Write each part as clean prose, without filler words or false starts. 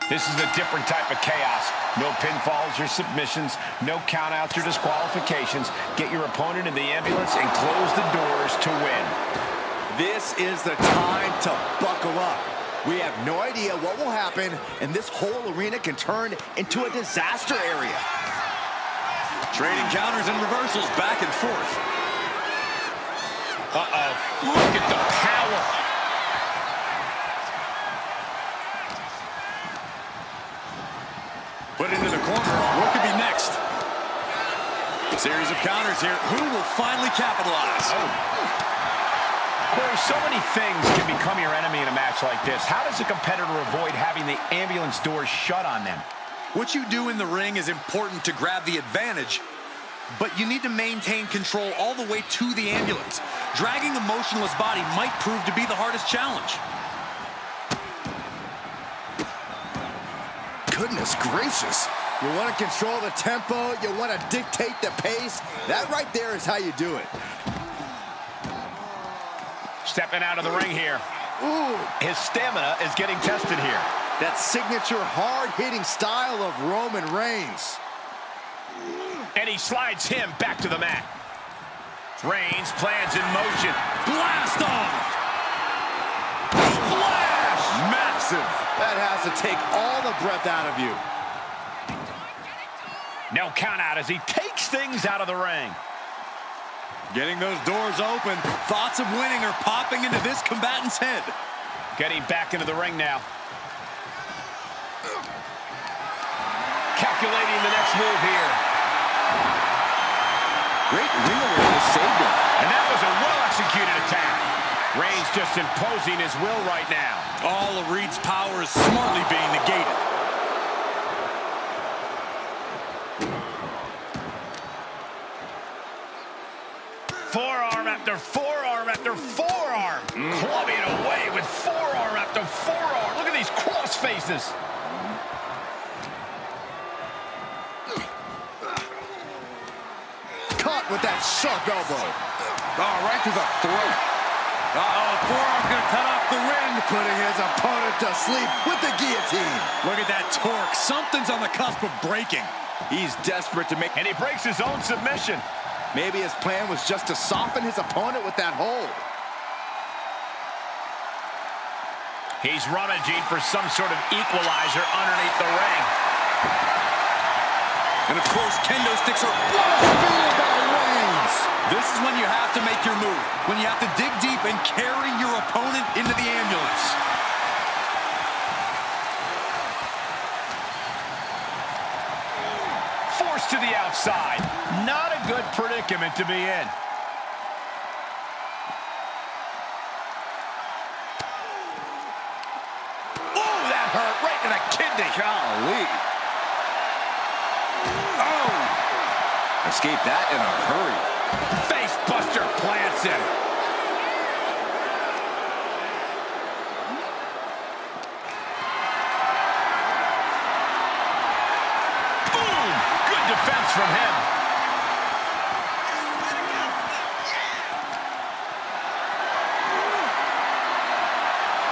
This is a different type of chaos. No pinfalls or submissions, no countouts or disqualifications. Get your opponent in the ambulance and close the doors to win. This is the time to buckle up. We have no idea what will happen, and this whole arena can turn into a disaster area. Trading counters and reversals back and forth. Uh-oh. Look at the power. Put into the corner. What could be next? A series of counters here. Who will finally capitalize? Corey, so many things can become your enemy in a match like this. How does a competitor avoid having the ambulance doors shut on them? What you do in the ring is important to grab the advantage, but you need to maintain control all the way to the ambulance. Dragging a motionless body might prove to be the hardest challenge. Goodness gracious. You want to control the tempo, you want to dictate the pace. That right there is how you do it. Stepping out of the ring here. Ooh. His stamina is getting tested here. That signature hard-hitting style of Roman Reigns. And he slides him back to the mat. Reigns plans in motion. Blast off! Splash! Massive. That has to take all the breath out of you. No count out as he takes things out of the ring. Getting those doors open. Thoughts of winning are popping into this combatant's head. Getting back into the ring now. Calculating the next move here. Great ring awareness saved him. And that was a well-executed attack. Reigns just imposing his will right now. All of Reed's power is smartly being negated. Forearm after forearm after forearm. Clubbing away with forearm after forearm. Look at these cross faces. Caught with that sharp elbow. Oh, right to the throat. Uh-oh, forearm gonna cut off the ring. Putting his opponent to sleep with the guillotine. Look at that torque. Something's on the cusp of breaking. He's desperate to make... And he breaks his own submission. Maybe his plan was just to soften his opponent with that hold. He's rummaging for some sort of equalizer underneath the ring. And of course, kendo sticks are... Speared by Reigns. This is when you have to make your move. When you have to dig deep and carry your opponent into the ambulance. Forced to the outside. Not a good predicament to be in. Oh, that hurt right to the kidney. Golly. Oh. Escaped that in a hurry. Face buster plants him. Boom! Good defense from him.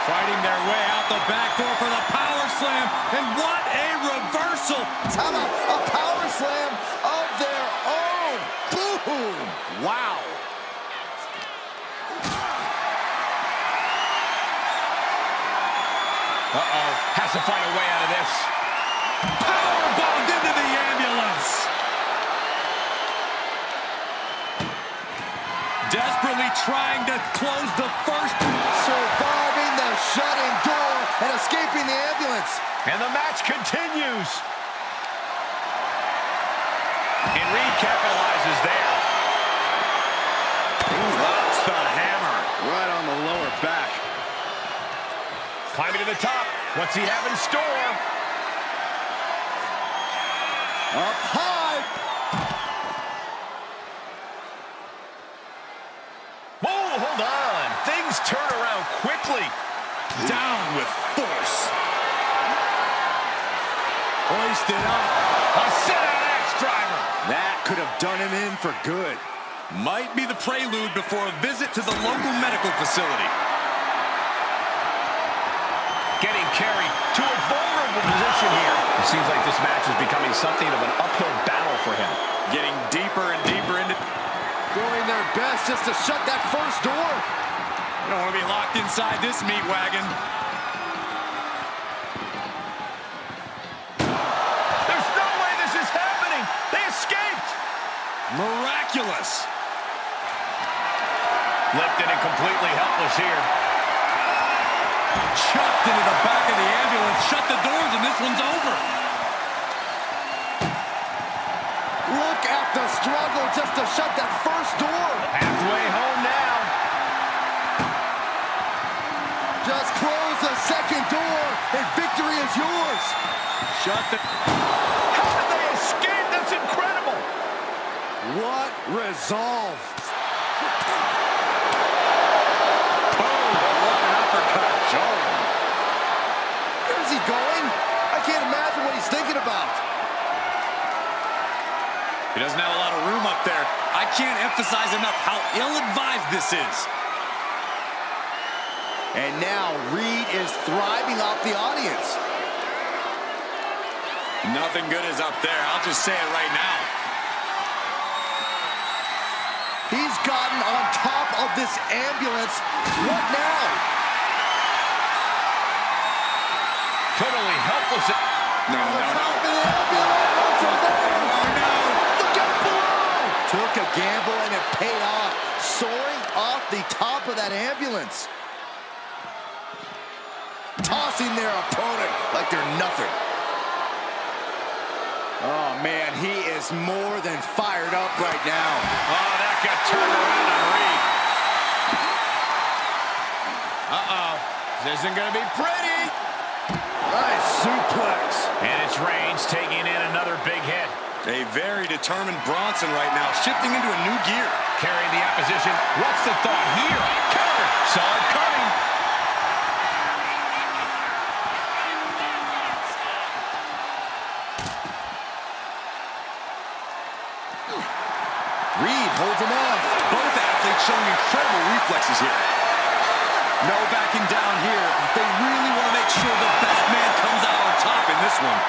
Fighting their way out the back door for the power slam. And what a reversal. How about a power slam of their own? Boom! Wow. Uh-oh. Has to find a way out of this. Powerbombed into the ambulance. Desperately trying to close the first. Surviving the shutting door and escaping the ambulance. And the match continues. And Reed capitalizes there. Drops the hammer. Right on the lower back. Climbing to the top. What's he have in store? Up high. Whoa, hold on. Things turn around quickly. Down with force. Hoisted up. A sit-out axe driver. That could have done him in for good. Might be the prelude before a visit to the local medical facility. getting carried to a vulnerable position here. It seems like this match is becoming something of an uphill battle for him. Getting deeper and deeper into... Doing their best just to shut that first door. You don't want to be locked inside this meat wagon. There's no way this is happening. They escaped. Miraculous. Lifted and completely helpless here. Chucked into the back of the ambulance. Shut the doors and this one's over. Look at the struggle just to shut that first door. Halfway home now. Just close the second door and victory is yours. Shut the... How did they escape? That's incredible. What resolve. Where's he going? I can't imagine what he's thinking about. He doesn't have a lot of room up there. I can't emphasize enough how ill-advised this is. And now Reed is thriving off the audience. Nothing good is up there. I'll just say it right now. He's gotten on top of this ambulance. What now? Totally helpless. No. Top of the ambulance. No. Look out below. Took a gamble and it paid off. Soaring off the top of that ambulance. Tossing their opponent like they're nothing. Oh, man, he is more than fired up right now. Oh, that got turned around on Reed. Uh-oh. This isn't going to be pretty. Nice suplex. And it's Reigns taking in another big hit. A very determined Bronson right now, shifting into a new gear. Carrying the opposition. What's the thought here? Counter. Saw it coming. Reed holds him off. Both athletes showing incredible reflexes here. No backing down here. They really want to make sure the best man comes out on top in this one.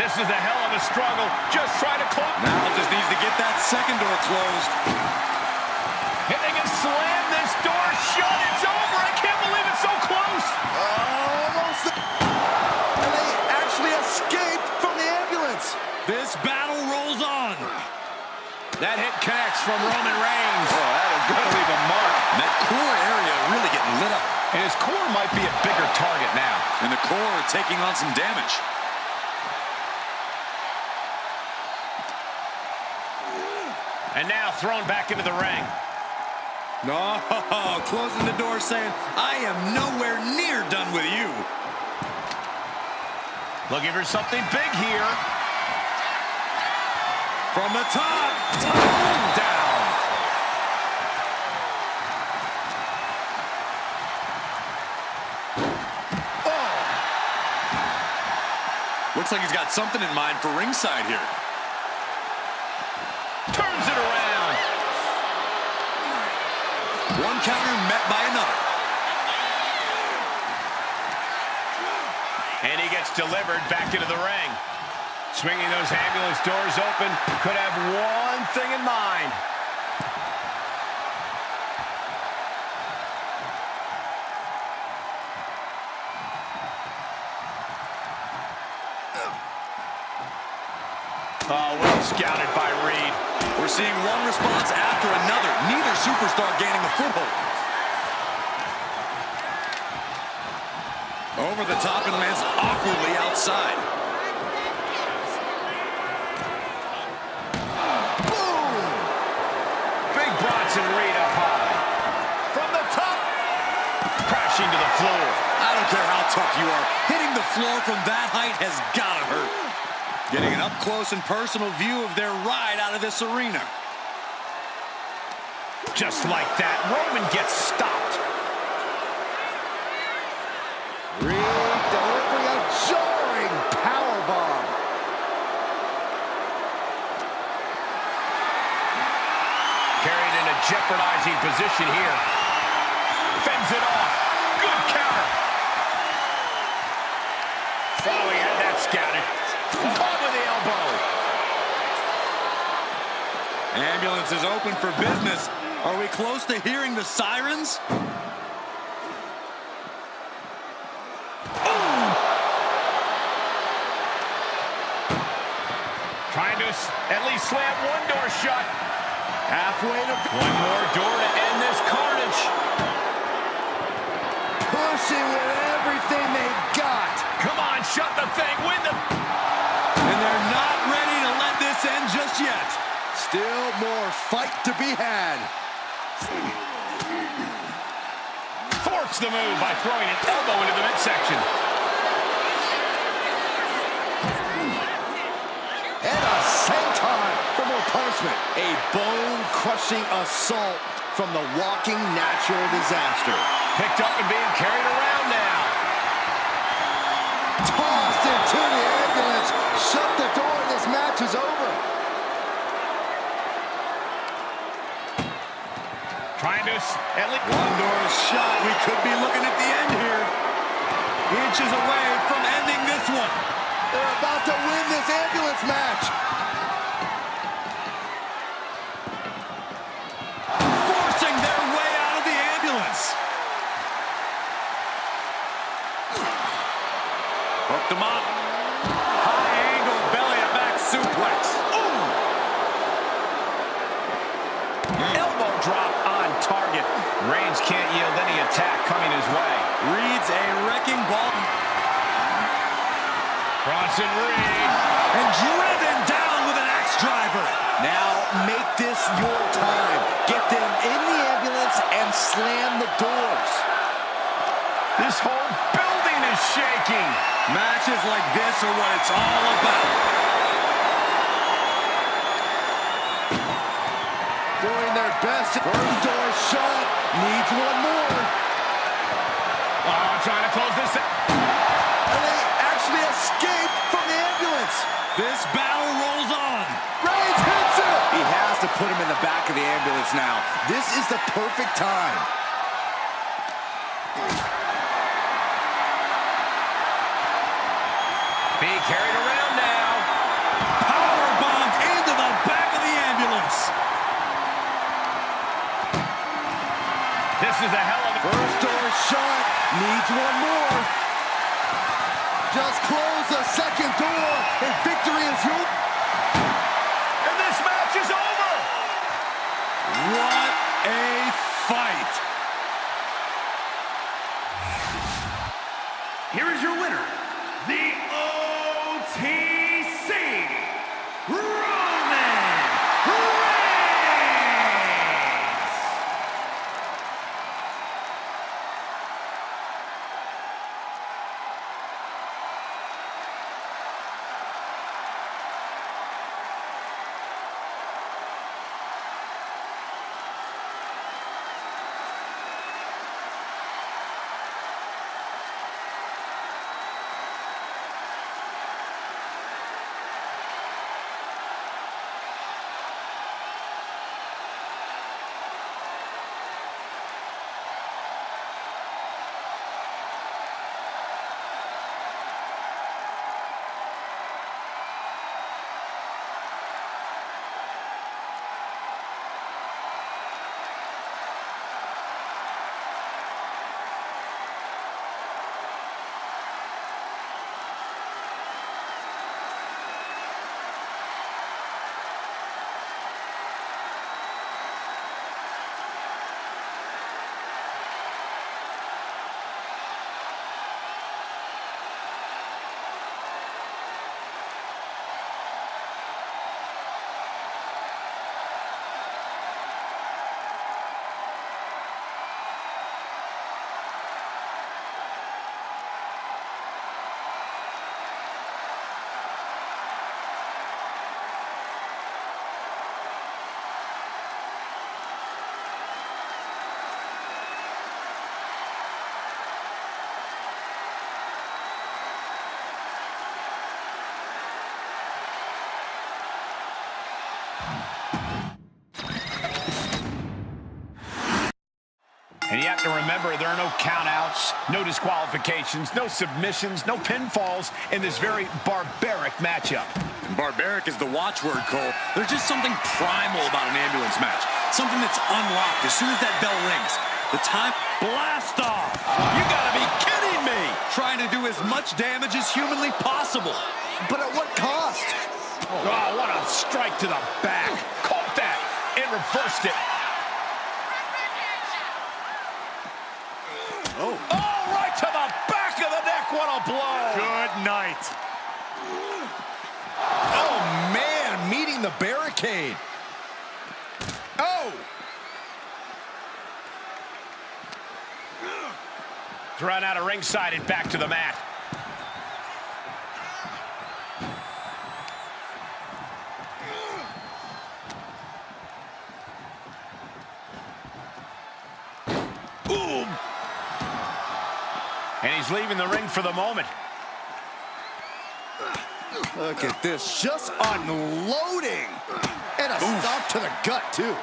This is a hell of a struggle. Just try to close. Now just needs to get that second door closed. If they can slam this door shut, it's over. I can't believe it's so close. Almost. And they actually escaped from the ambulance. This battle rolls on. That hit connects from Roman Reigns. Oh, that is going to leave a mark. That core area really getting lit up. And his core might be a bigger target now. And the core taking on some damage. And now thrown back into the ring. No, closing the door saying, I am nowhere near done with you. Looking for something big here. From the top, down. Oh. Looks like he's got something in mind for ringside here. Turns it around. One counter met by another. And he gets delivered back into the ring. Swinging those ambulance doors open, could have one thing in mind. Oh, well scouted by Reed. We're seeing one response after another. Neither superstar gaining a foothold. Over the top and lands awkwardly outside. Boom. Big Bronson Reed up high. From the top. Crashing to the floor. I don't care how tough you are. Hitting the floor from that height has got to hurt. Getting an up-close and personal view of their ride out of this arena. Just like that, Roman gets stopped. Reed delivering a jarring powerbomb. Carried into jeopardizing position here. Fends it off. Good counter. Oh, he had that scouted. Caught with the elbow. Ambulance is open for business. Are we close to hearing the sirens? Trying to at least slam one door shut. Halfway to... One more door to end this carnage. Pushing with everything they've got. Come on, shut the thing. Win the... And they're not ready to let this end just yet. Still more fight to be had. Forks the move by throwing an elbow into the midsection. And a senton for more punishment. A bone-crushing assault from the walking natural disaster. Picked up and being carried around now. Tossed into the ambulance. Shut the door. This match is over. Trying to at least... One door is shut. We could be looking at the end here. Inches away from ending this one. They're about to win this ambulance match. Forcing their way out of the ambulance. Hooked him up. High angle belly to back suplex. Elbow drop on target. Reigns can't yield any attack coming his way. Reads a wrecking ball. Bronson Reed. And driven down with an axe driver. Now make this your time. Get them in the ambulance and slam the doors. This whole building is shaking. Matches like this are what it's all about. Doing their best. First door shut. Needs one more. Oh, trying to close this. And they actually escape from the ambulance. This battle rolls on. Reigns hits it. He has to put him in the back of the ambulance now. This is the perfect time. Being carried around now. Power bombed into the back of the ambulance. This is a hell of a... First door shut. Needs one more. Just close the second door, and victory is yours. And this match is over. What a fight. Here is your winner, the OTC Roman Reigns. And you have to remember, there are no countouts, no disqualifications, no submissions, no pinfalls in this very barbaric matchup. And barbaric is the watchword, Cole. There's just something primal about an ambulance match. Something that's unlocked as soon as that bell rings. The time... Blast off! You gotta be kidding me! Trying to do as much damage as humanly possible. But at what cost? Oh, what a strike to the back. Caught that and reversed it. Oh, right to the back of the neck. What a blow. Good night. oh man, meeting the barricade. Oh! Thrown out of ringside and back to the mat. Boom! And he's leaving the ring for the moment. Look at this, just unloading. And a stop to the gut, too.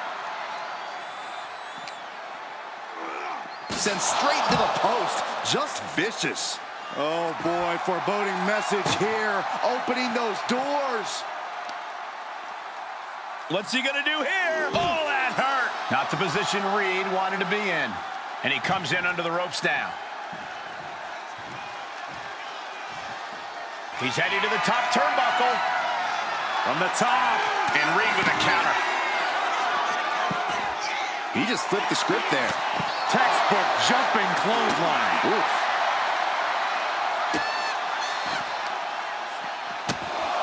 Sent straight to the post, just vicious. Oh boy, foreboding message here, opening those doors. What's he gonna do here? Oh, that hurt. Not the position Reed wanted to be in. And he comes in under the ropes now. He's heading to the top turnbuckle. From the top. And Reed with a counter. He just flipped the script there. Textbook jumping clothesline. Oof.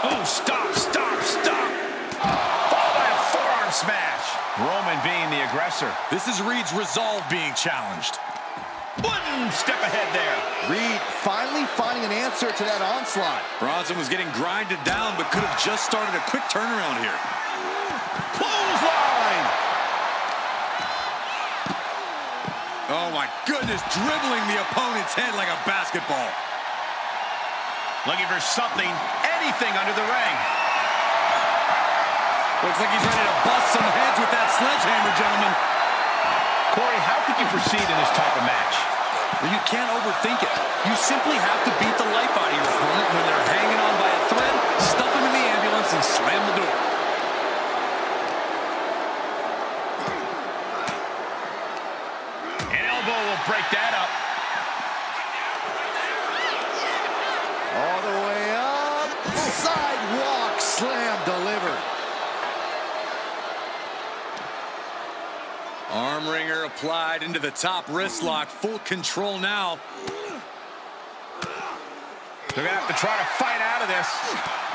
Oh, stop, stop, stop. Followed by a forearm smash. Roman being the aggressor. This is Reed's resolve being challenged. One step ahead there. Reed finally finding an answer to that onslaught. Bronson was getting grinded down, but could have just started a quick turnaround here. Clothesline. Oh my goodness, dribbling the opponent's head like a basketball. Looking for something, anything under the ring. Looks like he's ready to bust some heads with that sledgehammer, gentlemen. Corey, how could you proceed in this type of match? Well, you can't overthink it. You simply have to beat the life out of your opponent when they're hanging on by a thread, stuff them in the ambulance, and slam the door. An elbow will break that up. All the way up. Sidewalk slam delivered. Arm wringer applied into the top wrist lock. Full control now. They're going to have to try to fight out of this.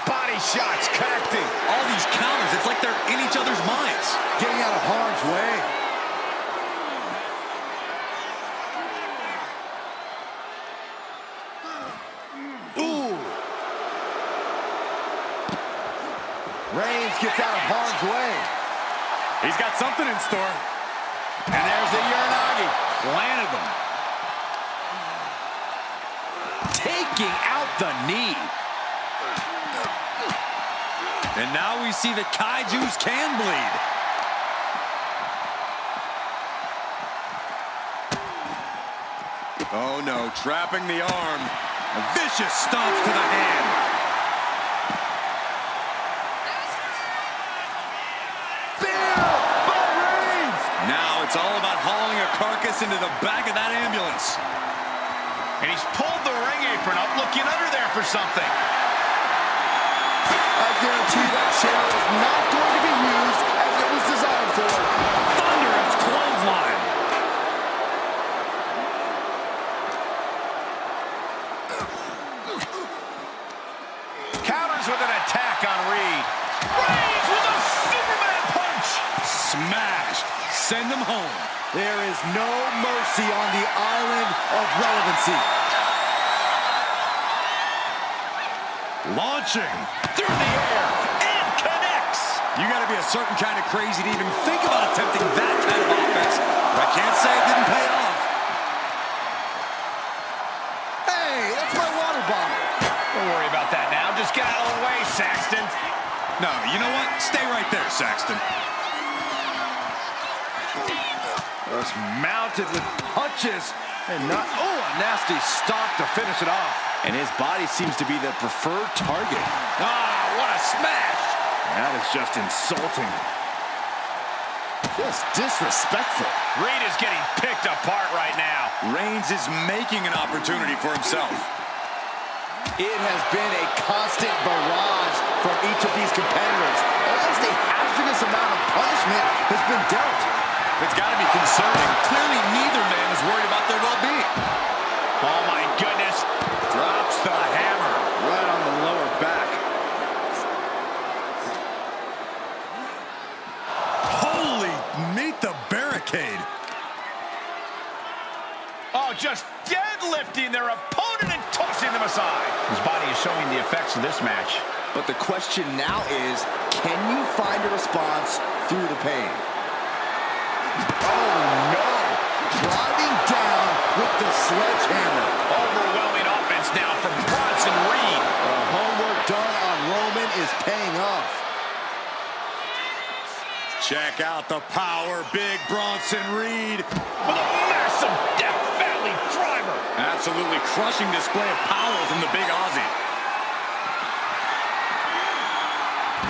Body shots connecting. All these counters, it's like they're in each other's minds. Getting out of harm's way. Ooh. Reigns gets out of harm's way. He's got something in store. And there's the Uranagi. Landed them. Taking out the knee. And now we see the Kaijus can bleed. Oh no, trapping the arm. A vicious stomps to the hand. Now it's all about hauling a carcass into the back of that ambulance. And he's pulled the ring apron up, looking under there for something. I guarantee that chair is not going to be used as it was designed for. Thunderous clothesline. Counters with an attack on Reed. Reigns with a Superman punch. Smashed. Send him home. There is no mercy on the island of relevancy. Launching Through the air and connects. You got to be a certain kind of crazy to even think about attempting that kind of offense. But I can't say it didn't pay off. Hey, that's my water bottle. Don't worry about that now. Just get out of the way, Saxton. No, you know what? Stay right there, Saxton. Just mounted with punches and not, oh, a nasty stop to finish it off. And his body seems to be the preferred target. Ah, what a smash! That is just insulting. Just disrespectful. Reed is getting picked apart right now. Reigns is making an opportunity for himself. It has been a constant barrage from each of these competitors. Almost a hazardous amount of punishment has been dealt. It's got to be concerning. Clearly, neither man is worried about their well-being. Oh, my goodness. Drops the hammer. Right on the lower back. Holy, meet the barricade. Oh, just deadlifting their opponent and tossing them aside. His body is showing the effects of this match. But the question now is, can you find a response through the pain? Oh, no. Driving down with the sledgehammer. Overwhelming offense now from Bronson Reed. The homework done on Roman is paying off. Check out the power, big Bronson Reed. With a massive Death Valley driver. Absolutely crushing display of power from the big Aussie.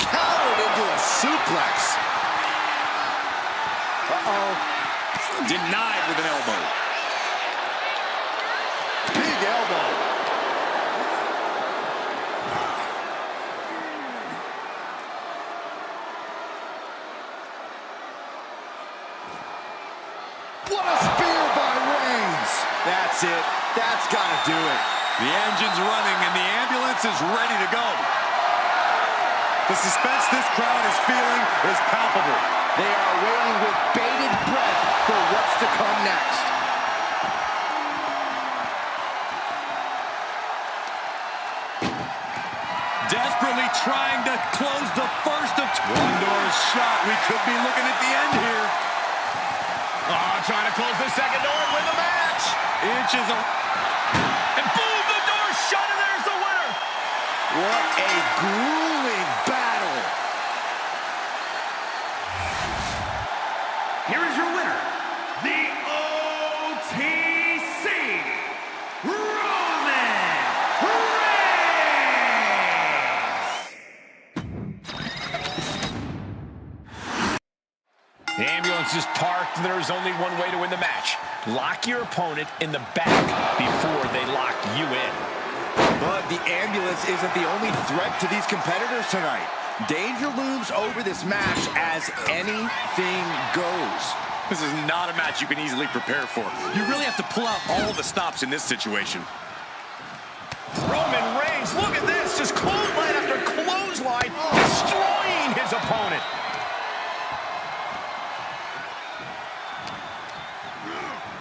Countered into a suplex. Uh-oh. Denied with an elbow. Big elbow. What a spear by Reigns. That's it. That's got to do it. The engine's running and the ambulance is ready to go. The suspense this crowd is feeling is palpable. They are waiting with bated breath for what's to come next. Desperately trying to close the first of two. One door is shot. We could be looking at the end here. Oh, trying to close the second door and win the match. Inches of... And boom, the door's shut and there's the winner. What a grueling battle. Here is your winner, the OTC, Roman Reigns. The ambulance is parked and there's only one way to win the match. Lock your opponent in the back before they lock you in. But the ambulance isn't the only threat to these competitors tonight. Danger looms over this match as anything goes. This is not a match you can easily prepare for. You really have to pull out all the stops in this situation. Roman Reigns, look at this, just clothesline after clothesline, destroying his opponent.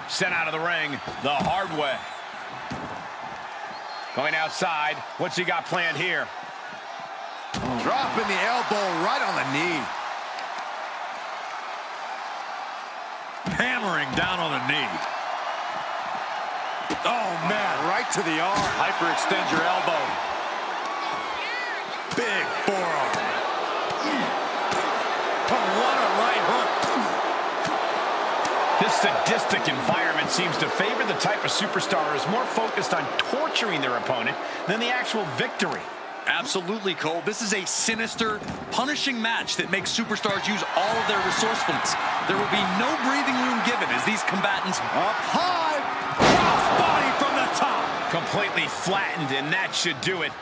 Sent out of the ring the hard way. Going outside, what's he got planned here? Dropping the elbow right on the knee. Hammering down on the knee. Oh, man. Right to the arm. Hyperextend your elbow. Big forearm. Oh, what a right hook. This sadistic environment seems to favor the type of superstar who is more focused on torturing their opponent than the actual victory. Absolutely, Cole. This is a sinister, punishing match that makes superstars use all of their resourcefulness. There will be no breathing room given as these combatants Up high. crossbody from the top. Completely flattened, and that should do it.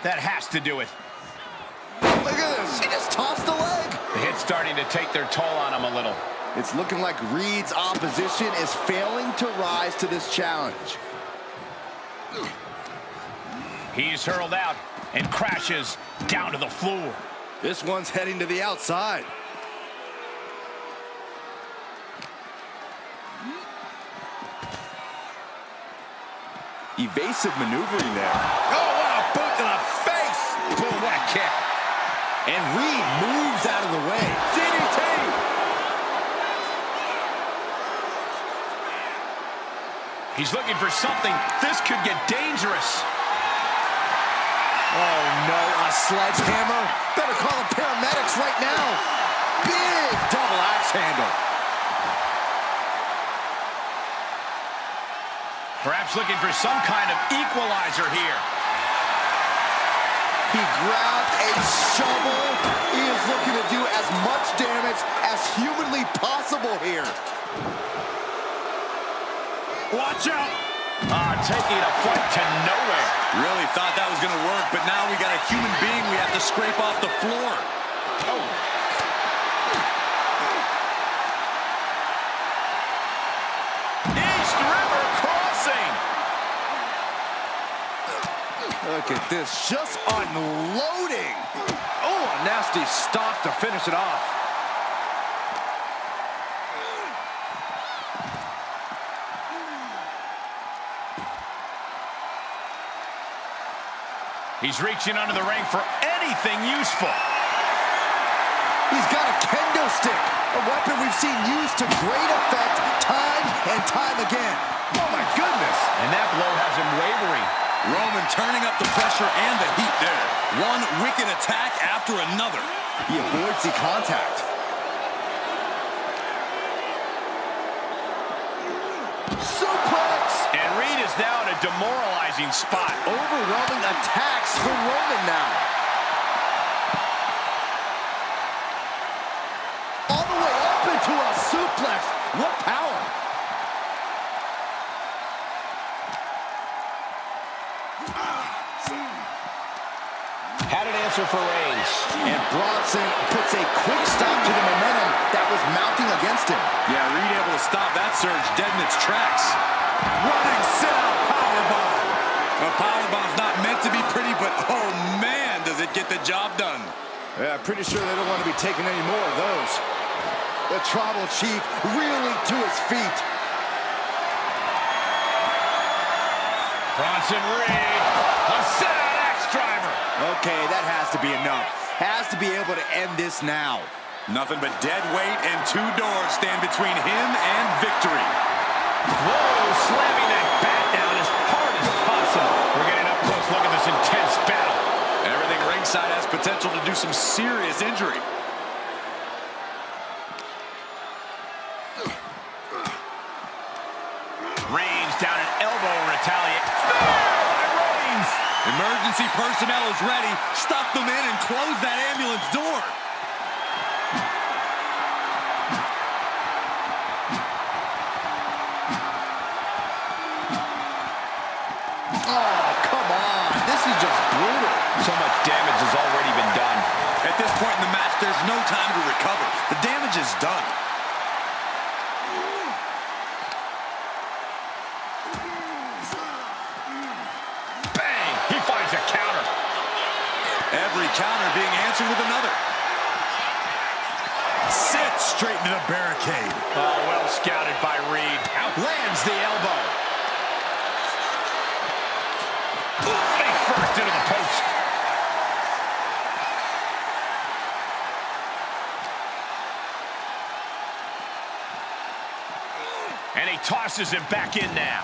That has to do it. Look at this. He just tossed the leg. The hit's starting to take their toll on him a little. It's looking like Reed's opposition is failing to rise to this challenge. He's hurled out and crashes down to the floor. This one's heading to the outside. Evasive maneuvering there. Oh, what a boot to the face! Boom, what a kick. And Reed moves out of the way. DDT! He's looking for something. This could get dangerous. Oh, no, a sledgehammer. Better call the paramedics right now. Big double axe handle. Perhaps looking for some kind of equalizer here. He grabbed a shovel. He is looking to do as much damage as humanly possible here. Watch out! Taking a fight to nowhere. Really thought that was going to work, but now we got a human being we have to scrape off the floor. Oh. East River crossing. Look at this, just unloading. Oh, a nasty stop to finish it off. He's reaching under the ring for anything useful. He's got a kendo stick, a weapon we've seen used to great effect time and time again. Oh my goodness. And that blow has him wavering. Roman turning up the pressure and the heat there. One wicked attack after another. He avoids the contact. Suplex! And Reed is now in a demoralizing spot. Overwhelming attacks for Roman now. All the way up into a suplex. What power! Had an answer for Reigns. And Bronson puts a quick stop to the momentum that was mounting against him. Yeah, Reed able to stop that surge dead in its tracks. Running sit-out powerbomb. A powerbomb's not meant to be pretty, but oh man, does it get the job done. Yeah, pretty sure they don't want to be taking any more of those. The Tribal Chief reeling to his feet. Bronson Reed, a sit-out axe driver. Okay, that has to be enough. Has to be able to end this now. Nothing but dead weight and two doors stand between him and victory. Whoa, slamming that bat down as hard as possible. We're getting up close look at this intense battle. Everything ringside has potential to do some serious injury. Reigns down an elbow retaliate. By Reigns. Emergency personnel is ready. Stuff them in and close that ambulance door. Oh, come on. This is just brutal. So much damage has already been done. At this point in the match, there's no time to recover. The damage is done. Bang! He finds a counter. Every counter being answered with another. Sit straight into the barricade. Oh, well scouted by Reed. Lands the elbow. Face first into the post. And he tosses him back in now.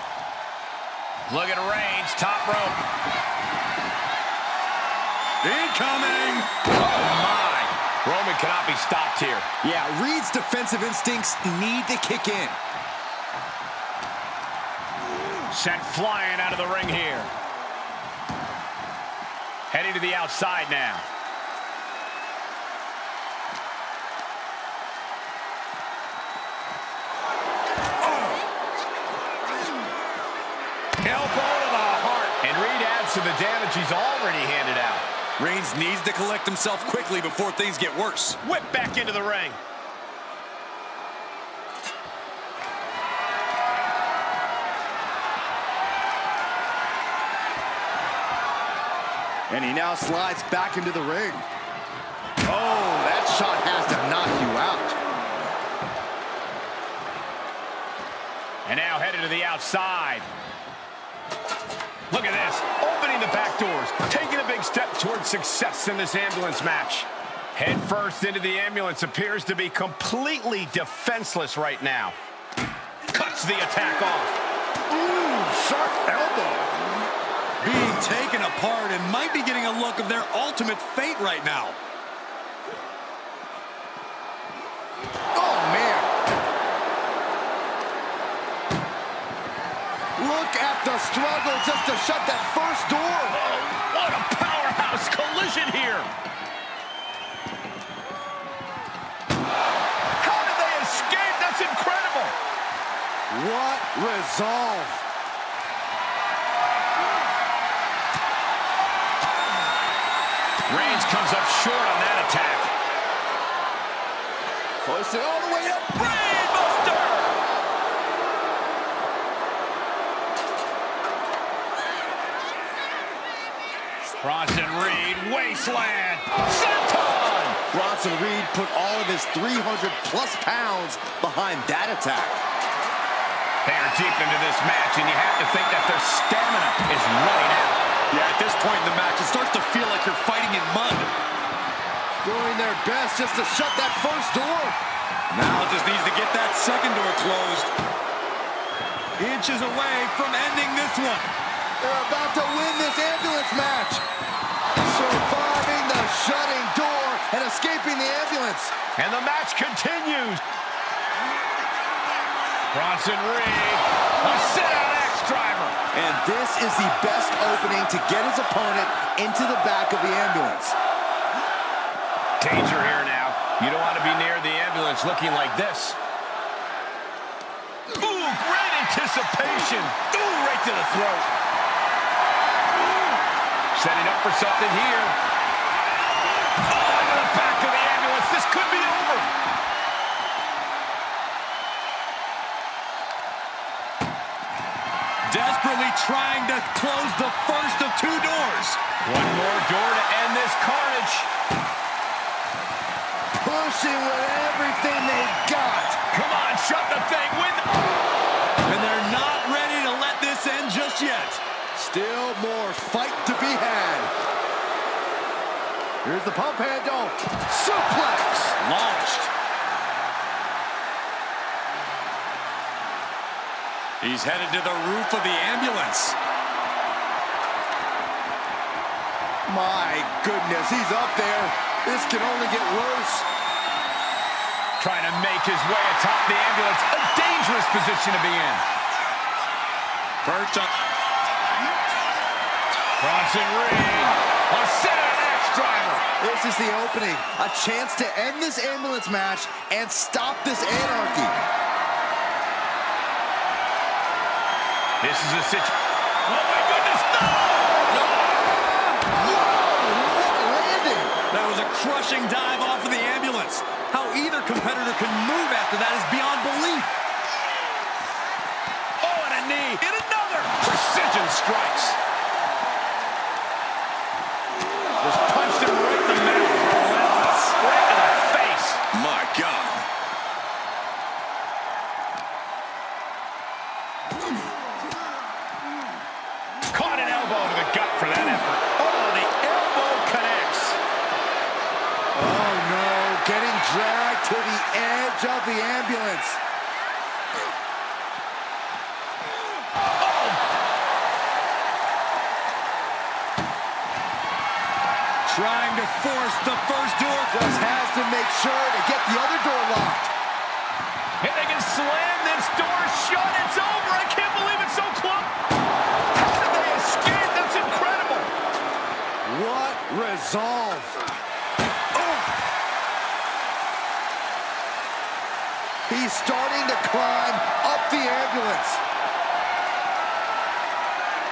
Look at Reigns, top rope. Incoming! Oh, my. Roman cannot be stopped here. Yeah, Reed's defensive instincts need to kick in. Sent flying out of the ring here. Heading to the outside now. Elbow to the heart. And Reed adds to the damage he's already handed out. Reigns needs to collect himself quickly before things get worse. Whip back into the ring. And he now slides back into the ring. Oh, that shot has to knock you out. And now headed to the outside. Look at this, opening the back doors, taking a big step towards success in this ambulance match. Head first into the ambulance, appears to be completely defenseless right now. Cuts the attack off. Ooh, sharp elbow. Being taken apart and might be getting a look of their ultimate fate right now. Oh, man. Look at worth the struggle just to shut that first door. Oh, what a powerhouse collision here. How did they escape? That's incredible. What resolve. Reigns comes up short on that attack. Pushed it all the way up. Brainbuster! Bronson Reed, wasteland, senton! Bronson Reed put all of his 300-plus pounds behind that attack. They are deep into this match, and you have to think that their stamina is running out. Yeah, at this point in the match, it starts to feel like you're fighting in mud. Doing their best just to shut that first door. Now just needs to get that second door closed. Inches away from ending this one. They're about to win this ambulance match. Surviving the shutting door and escaping the ambulance. And the match continues. Bronson Reed, a sit-out axe driver. And this is the best opening to get his opponent into the back of the ambulance. Danger here now. You don't want to be near the ambulance looking like this. Ooh, great anticipation. Ooh, right to the throat. Setting up for something here. Oh, into the back of the ambulance. This could be over. Desperately trying to close the first of two doors. One more door to end this carnage. Pushing with everything they've got. Come on, shut the thing. Win. And they're not ready to let this end just yet. Still more fight to be had. Here's the pump handle. Suplex. Launched. He's headed to the roof of the ambulance. My goodness, he's up there. This can only get worse. Trying to make his way atop the ambulance. A dangerous position to be in. Perched up. Bronson Reed. A sit-out axe driver. This is the opening. A chance to end this ambulance match and stop this anarchy. This is a situation. Oh, my goodness, no! What a landing! That was a crushing dive off of the ambulance. How either competitor can move after that is beyond belief. Oh, and a knee. And another. Precision strikes. Just punched him right in the mouth. Relentless. Right in the face. My God. Caught an elbow to the gut for that effort. Oh, the elbow connects. Oh no, getting dragged to the edge of the ambulance. Trying to force the first door. Just has to make sure to get the other door locked. And they can slam this door shut. It's over. I can't believe it's so close. How did they escape? That's incredible. What resolve. Oh. He's starting to climb up the ambulance.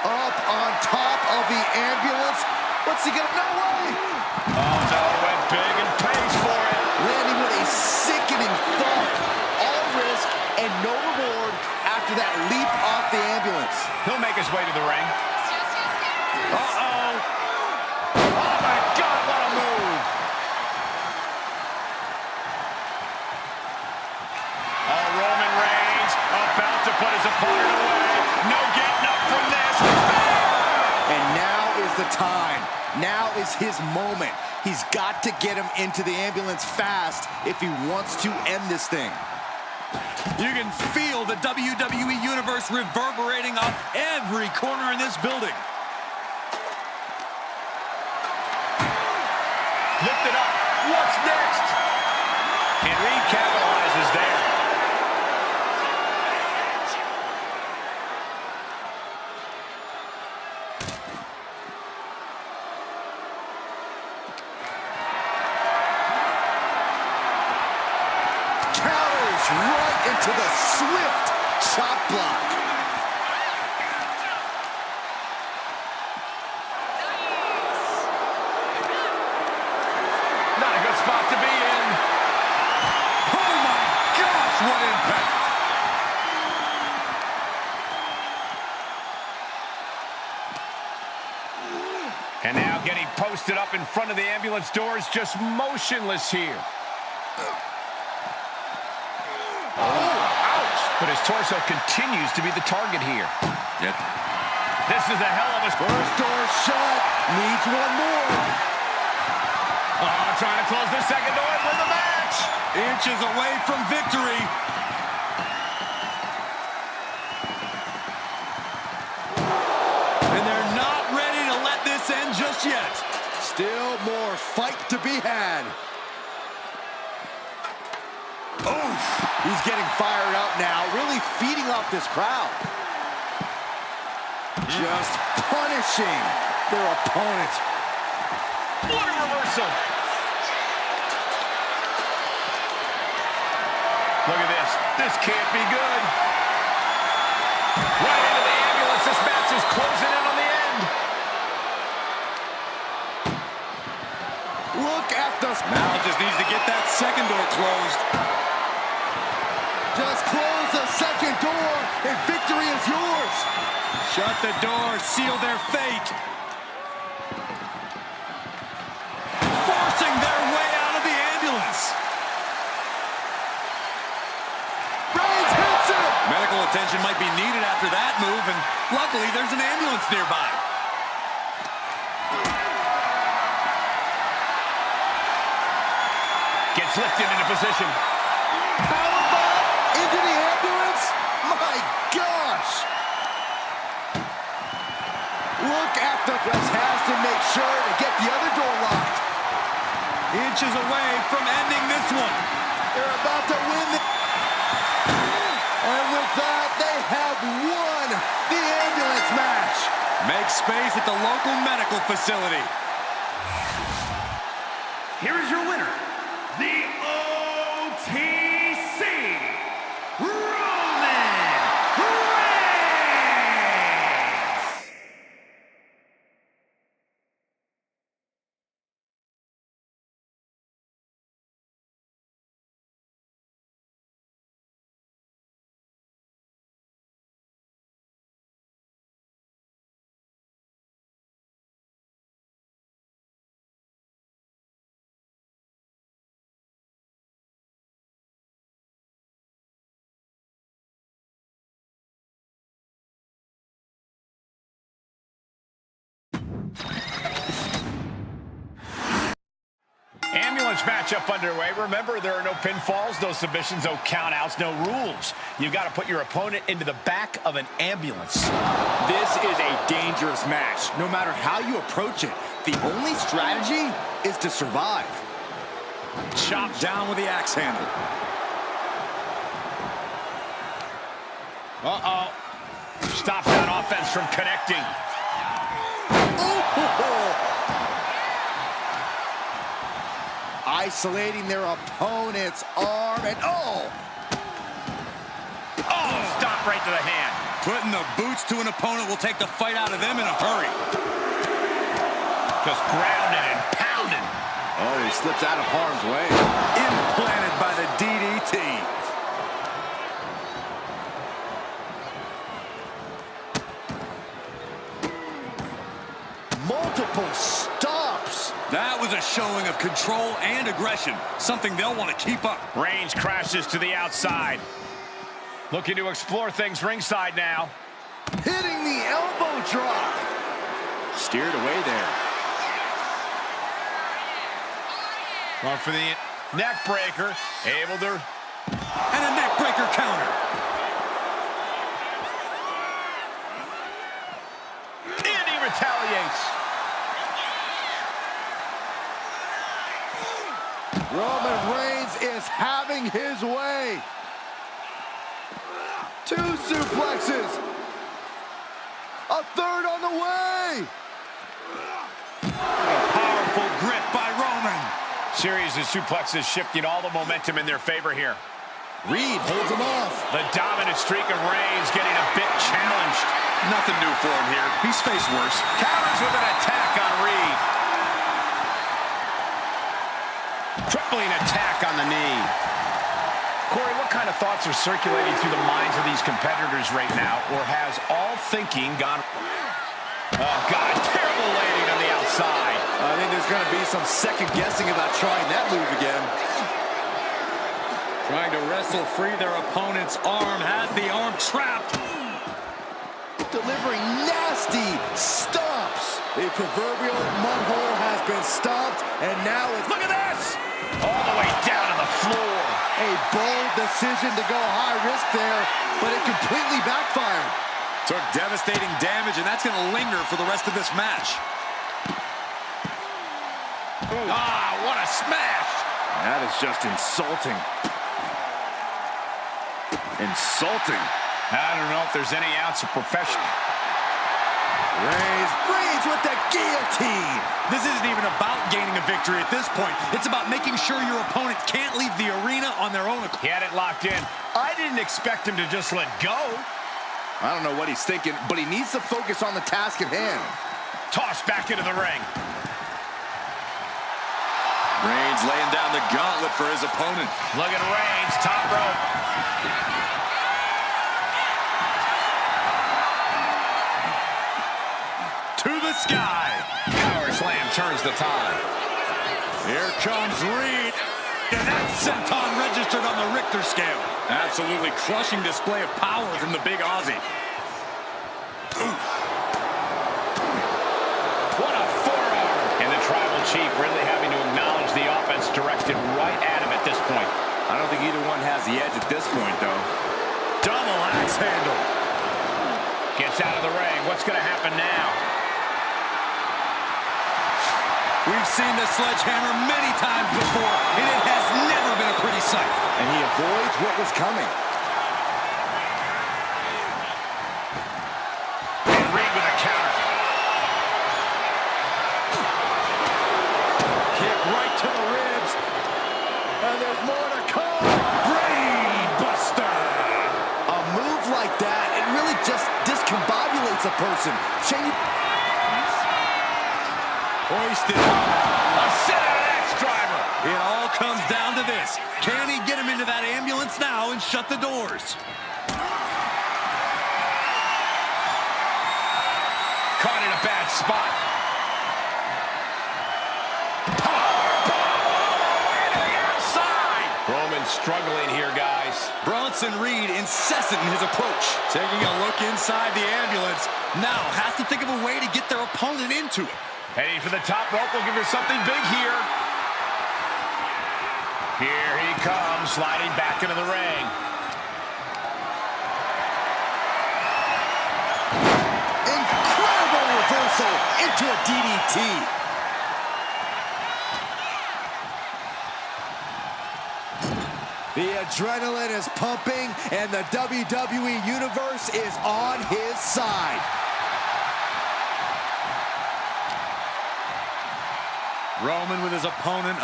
Up on top of the ambulance. What's he gonna? No way! Oh no, went big and pays for it. Landing with a sickening thump. All risk and no reward after that leap off the ambulance. He'll make his way to the ring. Uh-oh. Oh my God, what a move. Oh, Roman Reigns about to put his opponent away. No getting up from this. And now is the time. Now is his moment. He's got to get him into the ambulance fast if he wants to end this thing. You can feel the WWE Universe reverberating off every corner in this building. Lift it up. What's next? And Reed capitalizes there. Counters right into the swift chop block. Not a good spot to be in. Oh my gosh, what impact! And now getting posted up in front of the ambulance doors, just motionless here. Oh, ouch! But his torso continues to be the target here. Yep. This is a hell of a... First door shut. Needs one more. Oh, trying to close the second door and win the match. Inches away from victory. And they're not ready to let this end just yet. Still more fight to be had. Oof. He's getting fired up now, really feeding off this crowd. Just punishing their opponent. What a reversal. Look at this. This can't be good. Right into the ambulance. This match is closing in on the end. Look at the... Now just needs to get that second door closed. Just close the second door, and victory is yours. Shut the door, seal their fate. Forcing their way out of the ambulance. Reigns hits it. Medical attention might be needed after that move, and luckily there's an ambulance nearby. Gets lifted into position. Powerbomb into the ambulance. My gosh. Look at the... Just has to make sure to get the other door locked. Inches away from ending this one. They're about to win the... And with that, they have won the ambulance match. Make space at the local medical facility. Here is your winner, the OTC, Roman Reigns! Ambulance matchup underway. Remember, there are no pinfalls, no submissions, no countouts, no rules. You've got to put your opponent into the back of an ambulance. This is a dangerous match. No matter how you approach it, the only strategy is to survive. Chopped down with the axe handle. Uh-oh. Stops that offense from connecting. Isolating their opponent's arm, and oh! Oh, stop right to the hand. Putting the boots to an opponent will take the fight out of them in a hurry. Just grounded and pounded. Oh, he slips out of harm's way. Implanted by the DDT. Multiple stops. That was a showing of control and aggression, something they'll want to keep up. Reigns crashes to the outside. Looking to explore things ringside now. Hitting the elbow drop. Steered away there. Going for the neck breaker. Able to... And a neck breaker counter. And he retaliates. Roman Reigns is having his way. 2 suplexes. A third on the way. A powerful grip by Roman. Series of suplexes shifting all the momentum in their favor here. Reed holds him off. The dominant streak of Reigns getting a bit challenged. Nothing new for him here. He's faced worse. Counters with an attack on Reed. Crippling attack on the knee. Corey, what kind of thoughts are circulating through the minds of these competitors right now? Or has all thinking gone... Oh, God, terrible landing on the outside. I think there's going to be some second guessing about trying that move again. Trying to wrestle free their opponent's arm. Has the arm trapped. Delivering nasty stomps. The proverbial mud hole has been stomped, and now it's... Look at this! All the way down to the floor. A bold decision to go high risk there, but it completely backfired. Took devastating damage, and that's going to linger for the rest of this match. Ooh. Ah, what a smash! That is just insulting. Insulting. I don't know if there's any ounce of profession. Reigns with the guillotine. This isn't even about gaining a victory at this point. It's about making sure your opponent can't leave the arena on their own. He had it locked in. I didn't expect him to just let go. I don't know what he's thinking, but he needs to focus on the task at hand. Tossed back into the ring. Reigns laying down the gauntlet for his opponent. Look at Reigns, top rope. To the sky. Power slam turns the tide. Here comes Reed. And that senton registered on the Richter scale. Absolutely crushing display of power from the big Aussie. Ooh. What a forearm. And the Tribal Chief really having to acknowledge the offense directed right at him at this point. I don't think either one has the edge at this point, though. Double axe handle. Gets out of the ring. What's going to happen now? We've seen the sledgehammer many times before, and it has never been a pretty sight. And he avoids what was coming. And Reed with a counter. Kick right to the ribs. And there's more to come. Brain buster. A move like that, it really just discombobulates a person. Hoisted. A center axe driver. It all comes down to this. Can he get him into that ambulance now and shut the doors? Caught in a bad spot. Roman struggling here, guys. Bronson Reed incessant in his approach. Taking a look inside the ambulance. Now has to think of a way to get their opponent into it. Heading for the top rope. We'll give her something big here. Here he comes, sliding back into the ring. Incredible reversal into a DDT. The adrenaline is pumping, and the WWE Universe is on his side. Roman with his opponent.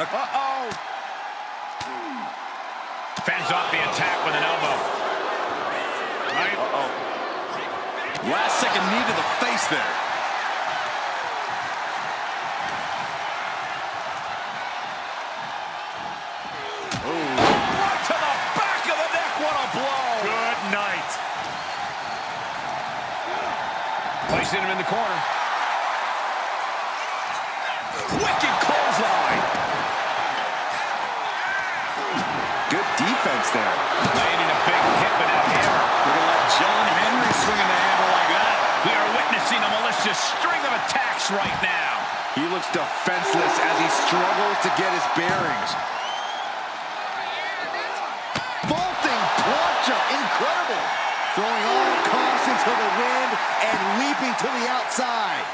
Fends off the attack with an elbow. Right. Last second knee to the face there. Right to the back of the neck. What a blow. Good night. Placing him in the corner. Wicked clothesline. Good defense there. Landing a big hip and a hammer. We're going to let John Henry swing in the handle like that. We are witnessing a malicious string of attacks right now. He looks defenseless as he struggles to get his bearings. Vaulting plancha, incredible. Throwing all caution to the wind and leaping to the outside.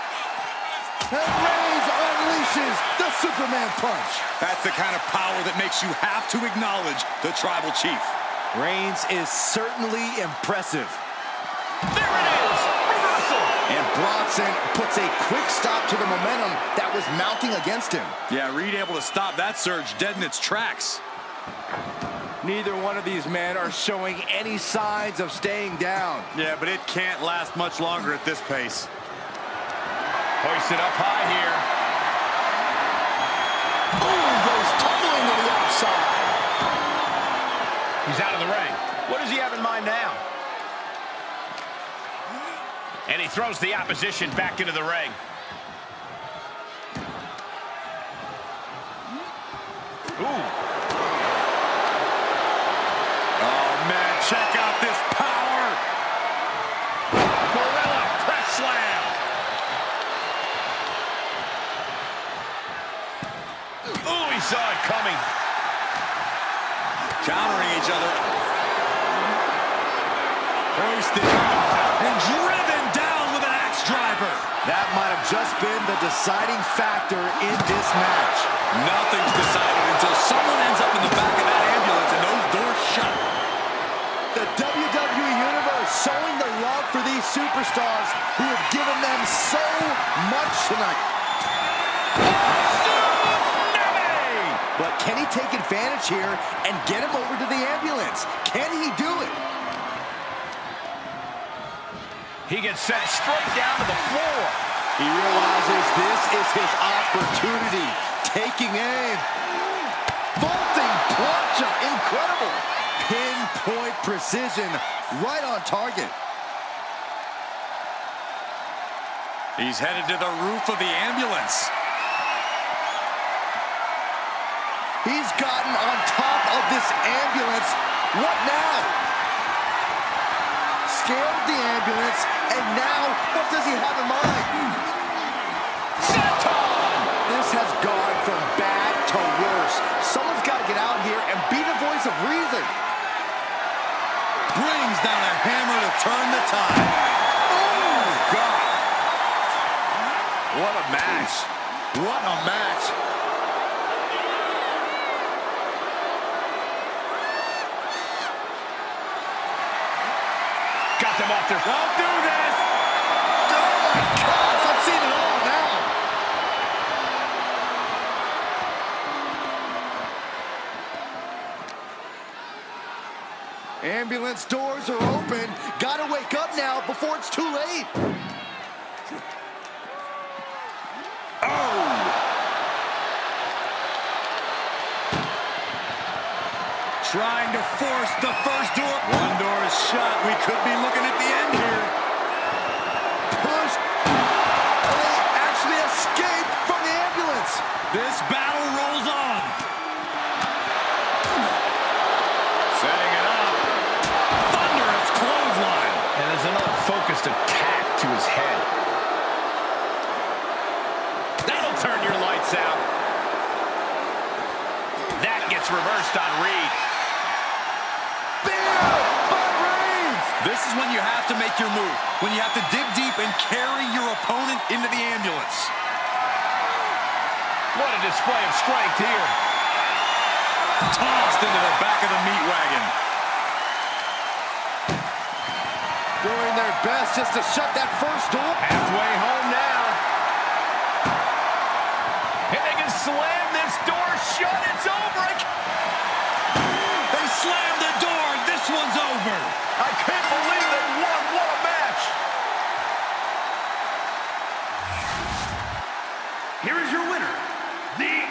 And Reigns unleashes the Superman punch. That's the kind of power that makes you have to acknowledge the Tribal Chief. Reigns is certainly impressive. There it is. Reversal. And Bronson puts a quick stop to the momentum that was mounting against him. Yeah, Reed able to stop that surge dead in its tracks. Neither one of these men are showing any signs of staying down. Yeah, but it can't last much longer at this pace. Hoisted up high here. Ooh, goes tumbling to the outside. He's out of the ring. What does he have in mind now? And he throws the opposition back into the ring. Ooh. Oh, man, check out this power. Gorilla press slam. Ooh, he saw it coming. Countering each other. Hoisted and driven down with an axe driver. That might have just been the deciding factor in this match. Nothing's decided until someone ends up in the back of that ambulance and those doors shut. The WWE Universe showing the love for these superstars who have given them so much tonight. But can he take advantage here and get him over to the ambulance? Can he do it? He gets sent straight down to the floor. He realizes this is his opportunity. Taking aim. Vaulting plancha. Incredible. Pinpoint precision. Right on target. He's headed to the roof of the ambulance. He's gotten on top of this ambulance. What now? Scaled the ambulance, and now what does he have in mind? Senton! This has gone from bad to worse. Someone's got to get out here and be the voice of reason. Brings down a hammer to turn the tide. Oh, God. What a match. What a match. Got them off their... Don't do this! Oh, my gosh, I've seen it all now. Ambulance doors are open. Gotta wake up now before it's too late. Oh! Trying to force the first door. One door is shut. We could be looking at the end here. Push. They actually escaped from the ambulance. This battle rolls on. Setting it up. Thunderous clothesline. And there's another focused attack to his head. That'll turn your lights out. That gets reversed on Reed. This is when you have to make your move. When you have to dig deep and carry your opponent into the ambulance. What a display of strength here. Tossed into the back of the meat wagon. Doing their best just to shut that first door. Halfway home now. And they can slam this door shut. It's over. They slam the door. This one's over. I can't believe they won. What a match. Here is your winner, the